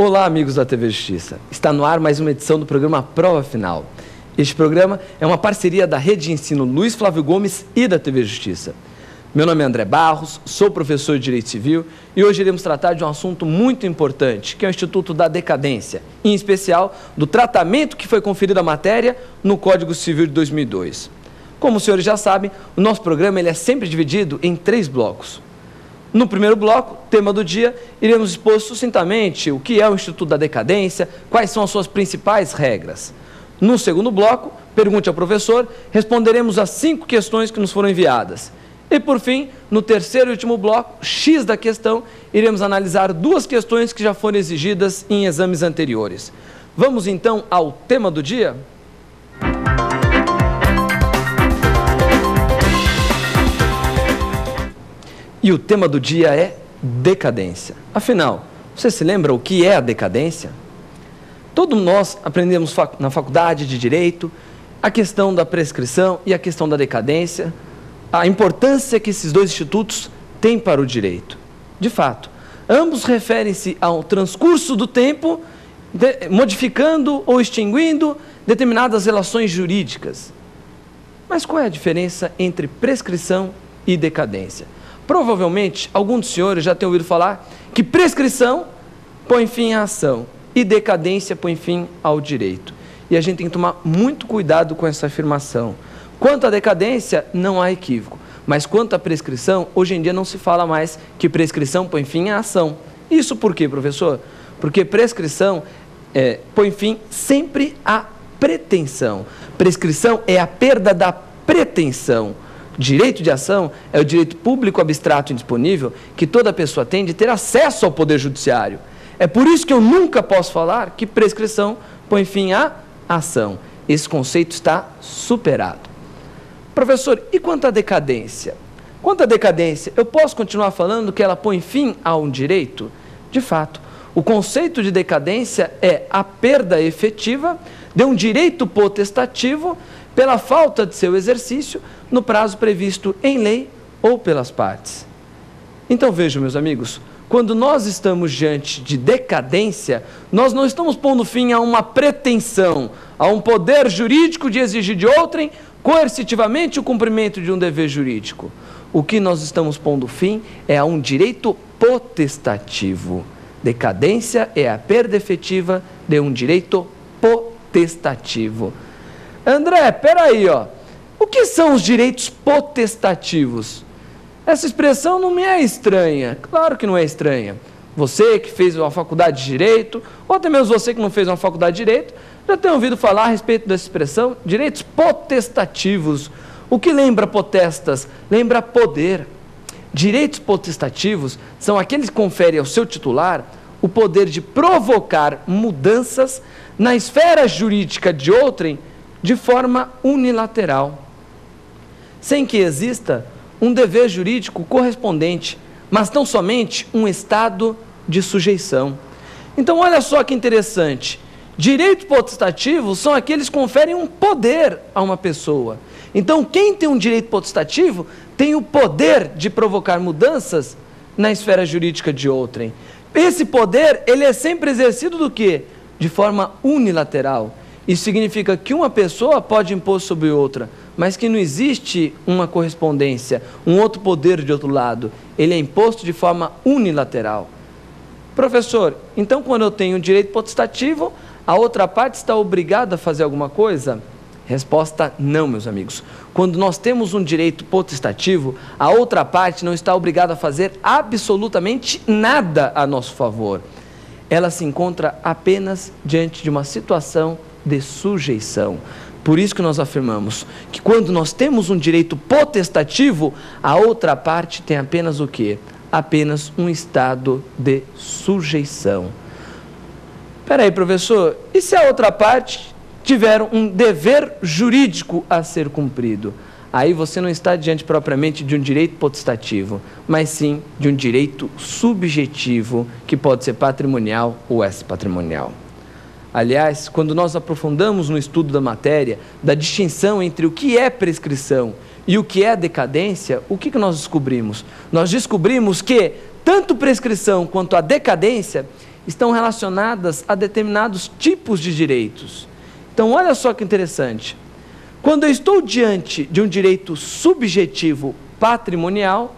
Olá, amigos da TV Justiça. Está no ar mais uma edição do programa Prova Final. Este programa é uma parceria da Rede de Ensino Luiz Flávio Gomes e da TV Justiça. Meu nome é André Barros, sou professor de Direito Civil e hoje iremos tratar de um assunto muito importante, que é o Instituto da Decadência, em especial do tratamento que foi conferido à matéria no Código Civil de 2002. Como os senhores já sabem, o nosso programa ele é sempre dividido em 3 blocos. No primeiro bloco, tema do dia, iremos expor sucintamente o que é o Instituto da Decadência, quais são as suas principais regras. No segundo bloco, pergunte ao professor, responderemos as 5 questões que nos foram enviadas. E por fim, no terceiro e último bloco, X da questão, iremos analisar 2 questões que já foram exigidas em exames anteriores. Vamos então ao tema do dia? E o tema do dia é decadência. Afinal, você se lembra o que é a decadência? Todos nós aprendemos na faculdade de Direito a questão da prescrição e a questão da decadência, a importância que esses 2 institutos têm para o direito. De fato, ambos referem-se ao transcurso do tempo, modificando ou extinguindo determinadas relações jurídicas. Mas qual é a diferença entre prescrição e decadência? Provavelmente, alguns dos senhores já têm ouvido falar que prescrição põe fim à ação e decadência põe fim ao direito. E a gente tem que tomar muito cuidado com essa afirmação. Quanto à decadência, não há equívoco. Mas quanto à prescrição, hoje em dia não se fala mais que prescrição põe fim à ação. Isso por quê, professor? Porque prescrição põe fim sempre à pretensão. Prescrição é a perda da pretensão. Direito de ação é o direito público abstrato e indisponível que toda pessoa tem de ter acesso ao Poder Judiciário. É por isso que eu nunca posso falar que prescrição põe fim à ação. Esse conceito está superado. Professor, e quanto à decadência? Quanto à decadência, eu posso continuar falando que ela põe fim a um direito? De fato, o conceito de decadência é a perda efetiva de um direito potestativo pela falta de seu exercício no prazo previsto em lei ou pelas partes. Então vejam, meus amigos, quando nós estamos diante de decadência, nós não estamos pondo fim a uma pretensão, a um poder jurídico de exigir de outrem coercitivamente o cumprimento de um dever jurídico. O que nós estamos pondo fim é a um direito potestativo. Decadência é a perda efetiva de um direito potestativo. André, peraí, o que são os direitos potestativos? Essa expressão não me é estranha. Claro que não é estranha. Você que fez uma faculdade de Direito, ou até mesmo você que não fez uma faculdade de Direito, já tem ouvido falar a respeito dessa expressão, direitos potestativos. O que lembra potestas? Lembra poder. Direitos potestativos são aqueles que conferem ao seu titular o poder de provocar mudanças na esfera jurídica de outrem de forma unilateral, sem que exista um dever jurídico correspondente, mas tão somente um estado de sujeição. Então, olha só que interessante. Direitos potestativos são aqueles que conferem um poder a uma pessoa. Então, quem tem um direito potestativo tem o poder de provocar mudanças na esfera jurídica de outrem. Esse poder, ele é sempre exercido do quê? De forma unilateral. Isso significa que uma pessoa pode impor sobre outra, mas que não existe uma correspondência, um outro poder de outro lado. Ele é imposto de forma unilateral. Professor, então quando eu tenho um direito potestativo, a outra parte está obrigada a fazer alguma coisa? Resposta: não, meus amigos. Quando nós temos um direito potestativo, a outra parte não está obrigada a fazer absolutamente nada a nosso favor. Ela se encontra apenas diante de uma situação de sujeição. Por isso que nós afirmamos que quando nós temos um direito potestativo, a outra parte tem apenas o quê? Apenas um estado de sujeição. Espera aí, professor, e se a outra parte tiver um dever jurídico a ser cumprido? Aí você não está diante propriamente de um direito potestativo, mas sim de um direito subjetivo, que pode ser patrimonial ou extrapatrimonial. Aliás, quando nós aprofundamos no estudo da matéria, da distinção entre o que é prescrição e o que é decadência, o que nós descobrimos? Nós descobrimos que tanto prescrição quanto a decadência, estão relacionadas a determinados tipos de direitos. Então, olha só que interessante. Quando eu estou diante de um direito subjetivo patrimonial,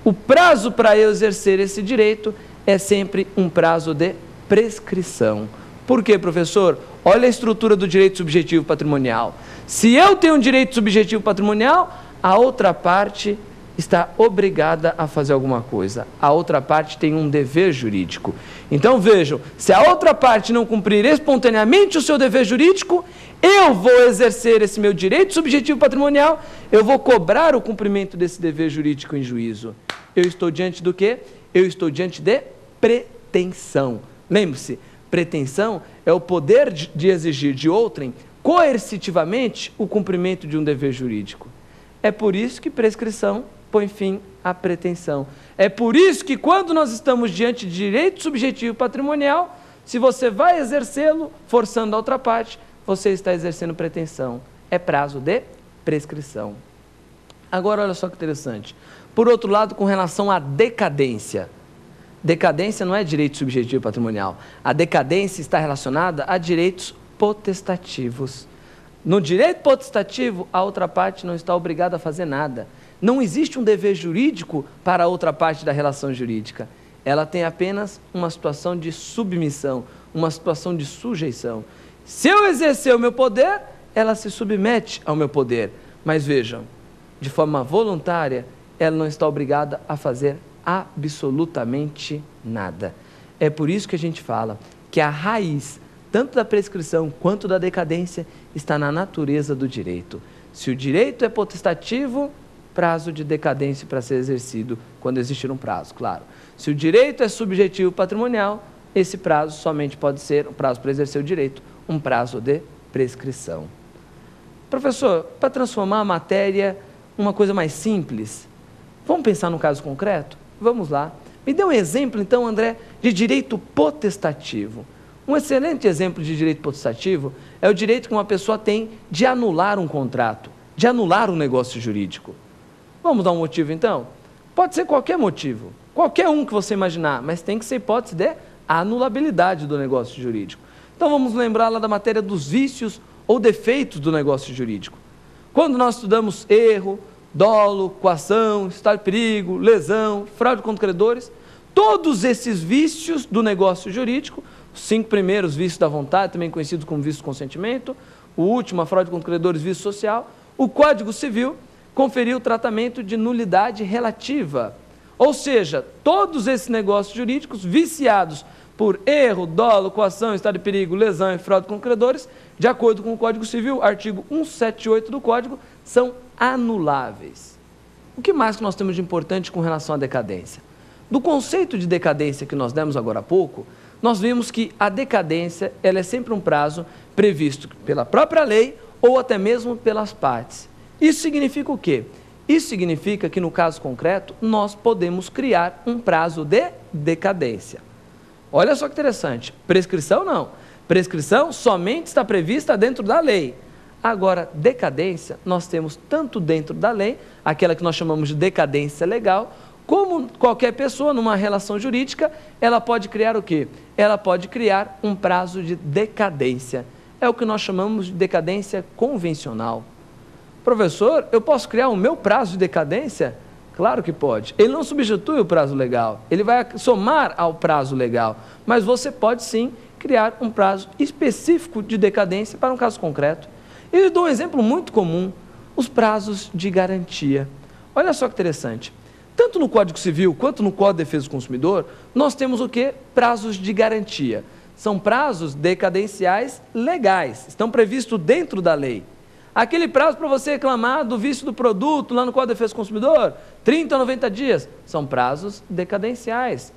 o prazo para eu exercer esse direito é sempre um prazo de prescrição. Por quê, professor? Olha a estrutura do direito subjetivo patrimonial. Se eu tenho um direito subjetivo patrimonial, a outra parte está obrigada a fazer alguma coisa. A outra parte tem um dever jurídico. Então vejam, se a outra parte não cumprir espontaneamente o seu dever jurídico, eu vou exercer esse meu direito subjetivo patrimonial, eu vou cobrar o cumprimento desse dever jurídico em juízo. Eu estou diante do quê? Eu estou diante de pretensão. Lembre-se, pretensão é o poder de exigir de outrem coercitivamente o cumprimento de um dever jurídico. É por isso que prescrição põe fim à pretensão. É por isso que quando nós estamos diante de direito subjetivo patrimonial, se você vai exercê-lo forçando a outra parte, você está exercendo pretensão. É prazo de prescrição. Agora, olha só que interessante. Por outro lado, com relação à decadência. Decadência não é direito subjetivo patrimonial. A decadência está relacionada a direitos potestativos. No direito potestativo, a outra parte não está obrigada a fazer nada. Não existe um dever jurídico para a outra parte da relação jurídica. Ela tem apenas uma situação de submissão, uma situação de sujeição. Se eu exercer o meu poder, ela se submete ao meu poder. Mas vejam, de forma voluntária, ela não está obrigada a fazer absolutamente nada. É por isso que a gente fala que a raiz, tanto da prescrição quanto da decadência, está na natureza do direito. Se o direito é potestativo, prazo de decadência para ser exercido, quando existir um prazo, claro. Se o direito é subjetivo patrimonial, esse prazo somente pode ser, o prazo para exercer o direito, um prazo de prescrição. Professor, para transformar a matéria uma coisa mais simples, vamos pensar num caso concreto? Vamos lá. Me dê um exemplo, então, André, de direito potestativo. Um excelente exemplo de direito potestativo é o direito que uma pessoa tem de anular um contrato, de anular um negócio jurídico. Vamos dar um motivo, então? Pode ser qualquer motivo, qualquer um que você imaginar, mas tem que ser hipótese de anulabilidade do negócio jurídico. Então, vamos lembrar lá da matéria dos vícios ou defeitos do negócio jurídico. Quando nós estudamos erro, dolo, coação, estado de perigo, lesão, fraude contra credores, todos esses vícios do negócio jurídico, os 5 primeiros, vícios da vontade, também conhecidos como vício do consentimento, o último, a fraude contra credores, vício social, o Código Civil conferiu o tratamento de nulidade relativa. Ou seja, todos esses negócios jurídicos viciados por erro, dolo, coação, estado de perigo, lesão e fraude contra credores, de acordo com o Código Civil, artigo 178 do Código, são anuláveis. O que mais que nós temos de importante com relação à decadência? Do conceito de decadência que nós demos agora há pouco, nós vimos que a decadência ela é sempre um prazo previsto pela própria lei ou até mesmo pelas partes. Isso significa o quê? Isso significa que, no caso concreto, nós podemos criar um prazo de decadência. Olha só que interessante, prescrição não. Prescrição somente está prevista dentro da lei. Agora, decadência, nós temos tanto dentro da lei, aquela que nós chamamos de decadência legal, como qualquer pessoa numa relação jurídica, ela pode criar o quê? Ela pode criar um prazo de decadência. É o que nós chamamos de decadência convencional. Professor, eu posso criar o meu prazo de decadência? Claro que pode. Ele não substitui o prazo legal, ele vai somar ao prazo legal, mas você pode sim criar um prazo específico de decadência para um caso concreto. Eu dou um exemplo muito comum, os prazos de garantia. Olha só que interessante. Tanto no Código Civil quanto no Código de Defesa do Consumidor, nós temos o quê? Prazos de garantia. São prazos decadenciais legais, estão previstos dentro da lei. Aquele prazo para você reclamar do vício do produto lá no Código de Defesa do Consumidor, 30 a 90 dias, são prazos decadenciais,